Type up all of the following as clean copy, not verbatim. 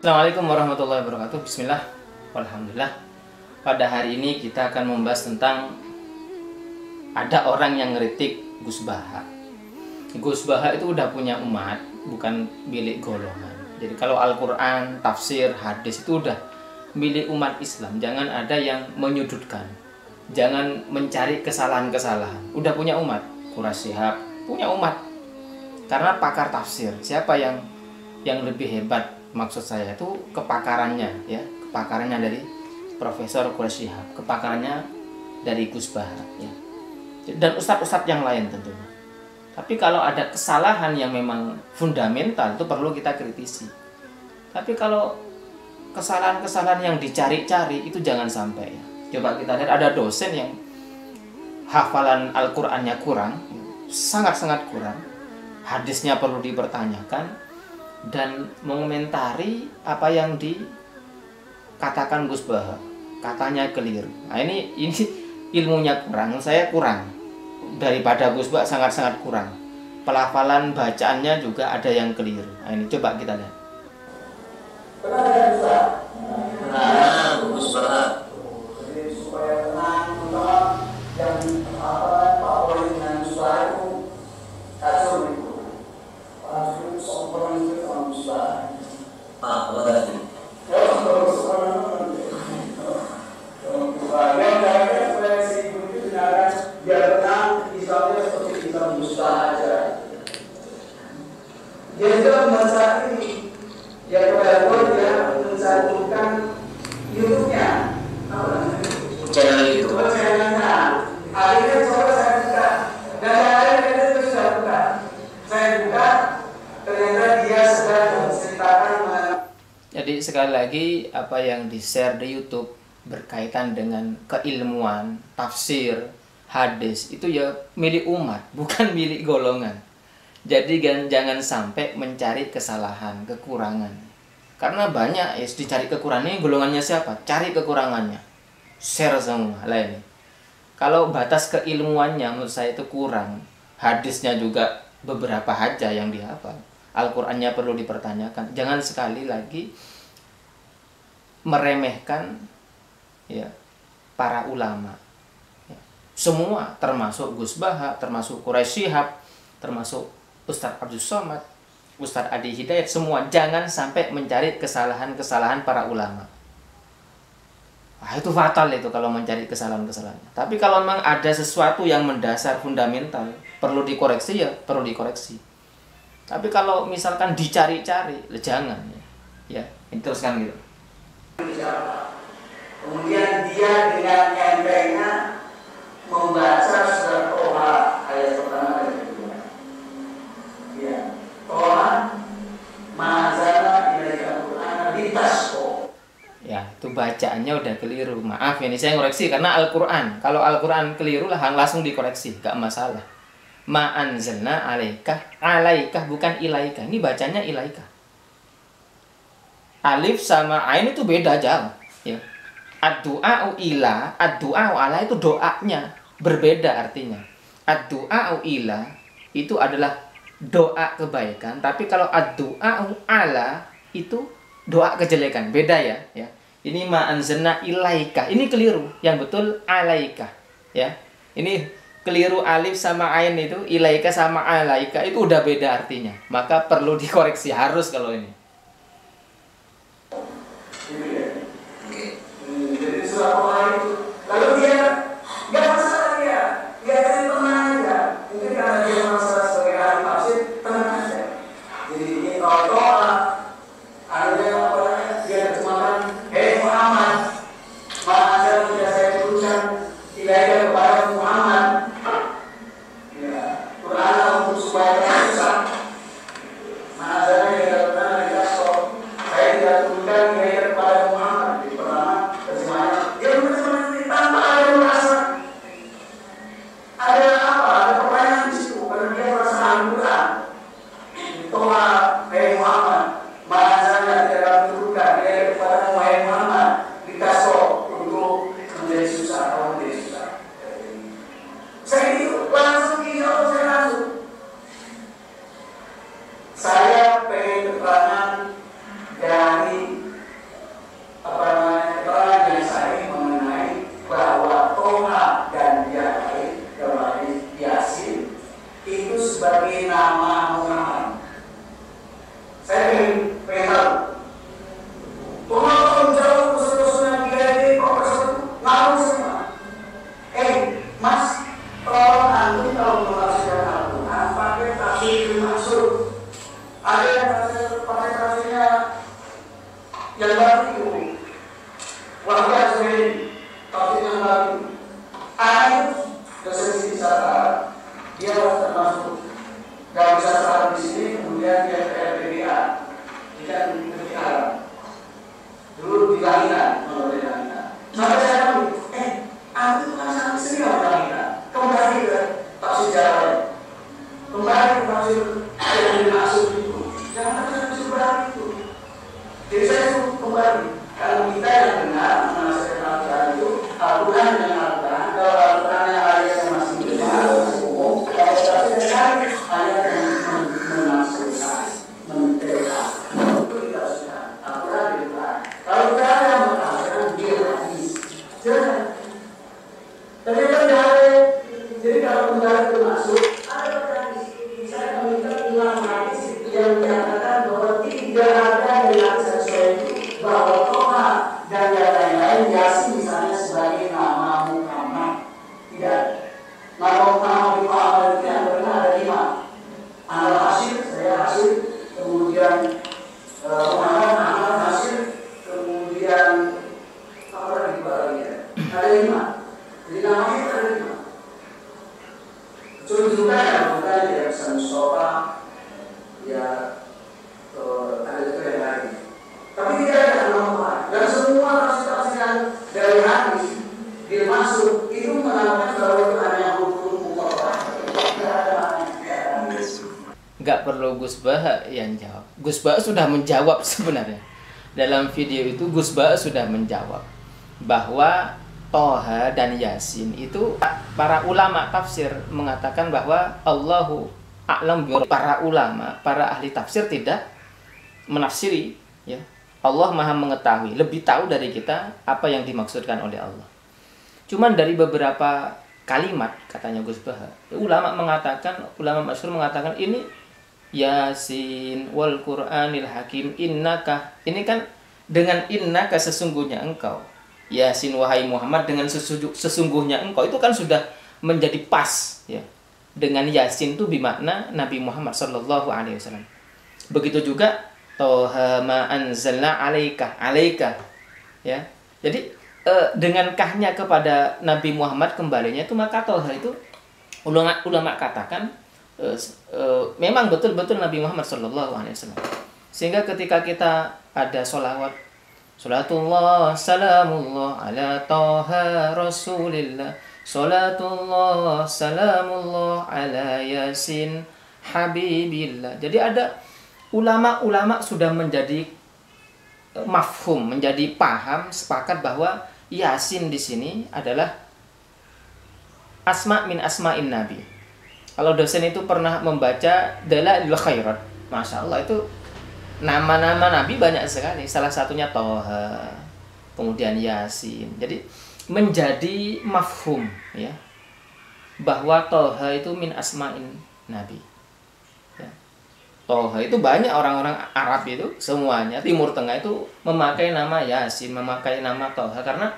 Assalamualaikum warahmatullahi wabarakatuh. Bismillah, alhamdulillah. Pada hari ini kita akan membahas tentang ada orang yang ngeritik Gus Baha. Gus Baha itu udah punya umat, bukan milik golongan. Jadi kalau Al-Quran, tafsir, hadis itu udah milik umat Islam. Jangan ada yang menyudutkan, jangan mencari kesalahan-kesalahan. Udah punya umat, Quraisy Shihab punya umat. Karena pakar tafsir, siapa yang lebih hebat? Maksud saya itu kepakarannya, ya, kepakarannya dari Profesor Quraisy Shihab, kepakarannya dari Gus Baha, ya, dan ustadz-ustadz yang lain tentunya. Tapi kalau ada kesalahan yang memang fundamental itu perlu kita kritisi. Tapi kalau kesalahan-kesalahan yang dicari-cari itu jangan sampai, ya. Coba kita lihat ada dosen yang hafalan Al-Qur'annya kurang, sangat-sangat kurang, hadisnya perlu dipertanyakan, dan mengomentari apa yang dikatakan Gus Baha, katanya keliru. Nah, ini ilmunya kurang, saya kurang daripada Gus Baha, sangat-sangat kurang. Pelafalan bacaannya juga ada yang keliru. Nah, ini coba kita lihat. Nah, Gus Baha. Jadi supaya tenang, yang favorit dengan Gus Baha itu kacau itu. Langsung sombong itu sama Gus Baha. Pak, waduh. Yang dari proyeksi itu benar biar tenang, Islamnya seperti Islam Gus Baha aja. Dia juga membaca ini, dia kepada dia mencantumkan YouTube-nya. Channel YouTube. Channelnya. Akhirnya coba saya buka, dan akhirnya itu sudah buka. Saya buka, ternyata dia sedang menceritakan mengenai. Jadi sekali lagi apa yang di-share di YouTube berkaitan dengan keilmuan, tafsir, hadis itu ya milik umat, bukan milik golongan. Jadi jangan sampai mencari kesalahan, kekurangan. Karena banyak ya dicari kekurangannya, golongannya siapa? Cari kekurangannya. Share semua lah ini. Kalau batas keilmuannya menurut saya itu kurang. Hadisnya juga beberapa aja yang dihafal. Al-Qur'annya perlu dipertanyakan. Jangan sekali lagi meremehkan, ya, para ulama, ya. Semua termasuk Gus Baha, termasuk Quraisy Shihab, termasuk Ustadz Abdul Somad, Ustadz Adi Hidayat, semua jangan sampai mencari kesalahan-kesalahan para ulama. Nah, itu fatal itu kalau mencari kesalahan-kesalahannya. Tapi kalau memang ada sesuatu yang mendasar, fundamental, perlu dikoreksi, ya perlu dikoreksi. Tapi kalau misalkan dicari-cari, jangan, ya, ini teruskan gitu. Kemudian dia dengan entengnya membaca surat Toha ayat pertama dan kedua. Ya, Toha ma'azana ilaika Qur'ana litasqa. Ya, itu bacaannya udah keliru. Maaf ini saya ngoreksi karena Al-Qur'an. Kalau Al-Qur'an keliru lah langsung dikoreksi, gak masalah. Ma'anzalna alaika bukan ilaika. Ini bacanya ilaika. Alif sama ain itu beda jauh, ya. Ad-du'a'u ila, ad-du'a'u ala itu doanya, berbeda artinya. Ad-du'a'u ila itu adalah doa kebaikan, tapi kalau ad-du'a'u ala itu doa kejelekan, beda ya, ya. Ini ma'anzalna ilaika, ini keliru, yang betul alaika, ya. Ini keliru, alif sama ain itu, ilaika sama alaika itu udah beda artinya. Maka perlu dikoreksi, harus kalau ini. Jadi surat Toha itu, lalu dia nggak masalah dia tadi tenang aja. Mungkin karena dia masalah sebagai ahli tafsir, tenang aja. Jadi ini Toha, ada apa? Dia terjemahkan, hei Muhammad, maka tidak saya turunkan ilaika kepada Muhammad. Ya, Quran untuk supaya susah. Maka dia katakan tidak sok. Saya tidak turunkan ilaika kepada Muhammad. Jadi pertama terjemahannya dia berterima kasih tanpa juga ya bisa Mustafa, ya ada juga yang lain. Tapi tidak ada nama dan semua tafsiran dari hadis dimasuk itu menandakan bahwa itu hanya hukum mutlak. Nggak perlu Gus Baha yang jawab. Gus Baha sudah menjawab sebenarnya. Dalam video itu Gus Baha sudah menjawab bahwa Toha dan Yasin itu para ulama tafsir mengatakan bahwa Allahu a'lam bi-. Para ulama, para ahli tafsir tidak menafsiri, ya. Allah Maha mengetahui, lebih tahu dari kita apa yang dimaksudkan oleh Allah. Cuman dari beberapa kalimat katanya Gus Baha, ulama masyhur mengatakan ini Yasin wal Qur'anil Hakim innaka. Ini kan dengan innaka sesungguhnya engkau. Yasin wahai Muhammad dengan sesungguhnya engkau itu kan sudah menjadi pas, ya. Dengan Yasin itu bermakna Nabi Muhammad sallallahu alaihi wasallam. Begitu juga Toha ma anzalna alaika, ya. Jadi dengan kahnya kepada Nabi Muhammad kembalinya itu, maka Toha itu ulama katakan memang betul-betul Nabi Muhammad sallallahu alaihi wasallam. Sehingga ketika kita ada sholawat, Salatullah salamullah ala Toha Rasulillah, Salatullah salamullah ala Yasin Habibillah. Jadi ada ulama-ulama sudah menjadi mafhum, menjadi paham, sepakat bahwa Yasin di sini adalah asma min asma'in Nabi. Kalau dosen itu pernah membaca Dalailul Khairat, Masya Allah, itu nama-nama Nabi banyak sekali. Salah satunya Toha, kemudian Yasin. Jadi menjadi mafhum, ya, bahwa Toha itu min asma'in Nabi, ya. Toha itu banyak orang-orang Arab itu semuanya Timur Tengah itu memakai nama Yasin, memakai nama Toha, karena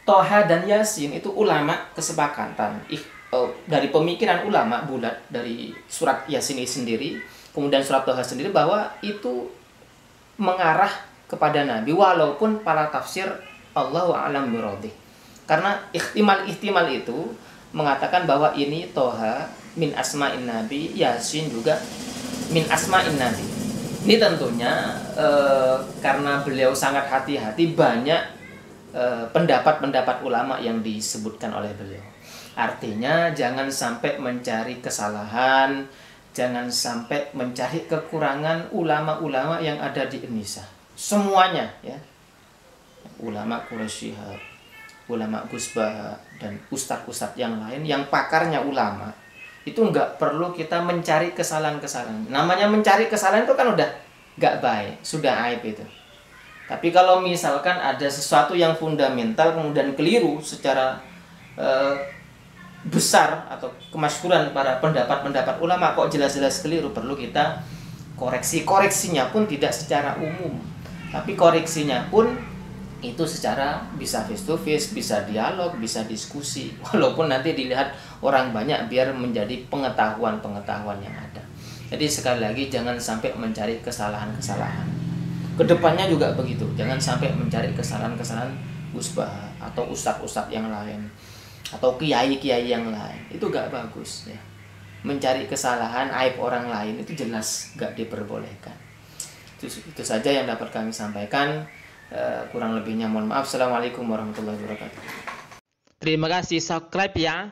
Toha dan Yasin itu ulama kesepakatan dari pemikiran ulama bulat dari surat Yasin ini sendiri, kemudian surat Toha sendiri, bahwa itu mengarah kepada Nabi, walaupun para tafsir Allahu a'lam birodih. Karena ihtimal itu mengatakan bahwa ini Toha min asma'in Nabi, Yasin juga min asma'in Nabi. Ini tentunya karena beliau sangat hati-hati, banyak pendapat-pendapat ulama yang disebutkan oleh beliau. Artinya jangan sampai mencari kesalahan, jangan sampai mencari kekurangan ulama-ulama yang ada di Indonesia. Semuanya, ya. Ulama Quraisy Shihab, ulama Gus Baha, dan ustadz-ustadz yang lain yang pakarnya ulama. Itu nggak perlu kita mencari kesalahan-kesalahan. Namanya mencari kesalahan itu kan udah nggak baik, sudah aib itu. Tapi kalau misalkan ada sesuatu yang fundamental kemudian keliru secara besar, atau kemasyhuran para pendapat-pendapat ulama kok jelas-jelas keliru, perlu kita koreksi. Koreksinya pun tidak secara umum, tapi koreksinya pun itu secara bisa face to face, bisa dialog, bisa diskusi, walaupun nanti dilihat orang banyak, biar menjadi pengetahuan yang ada. Jadi sekali lagi jangan sampai mencari kesalahan-kesalahan. Kedepannya juga begitu, jangan sampai mencari kesalahan-kesalahan Gus Baha atau ustadz-ustadz yang lain, atau kiai-kiai yang lain. Itu gak bagus, ya. Mencari kesalahan, aib orang lain itu jelas gak diperbolehkan. Itu saja yang dapat kami sampaikan. Kurang lebihnya mohon maaf. Assalamualaikum warahmatullahi wabarakatuh. Terima kasih, subscribe ya.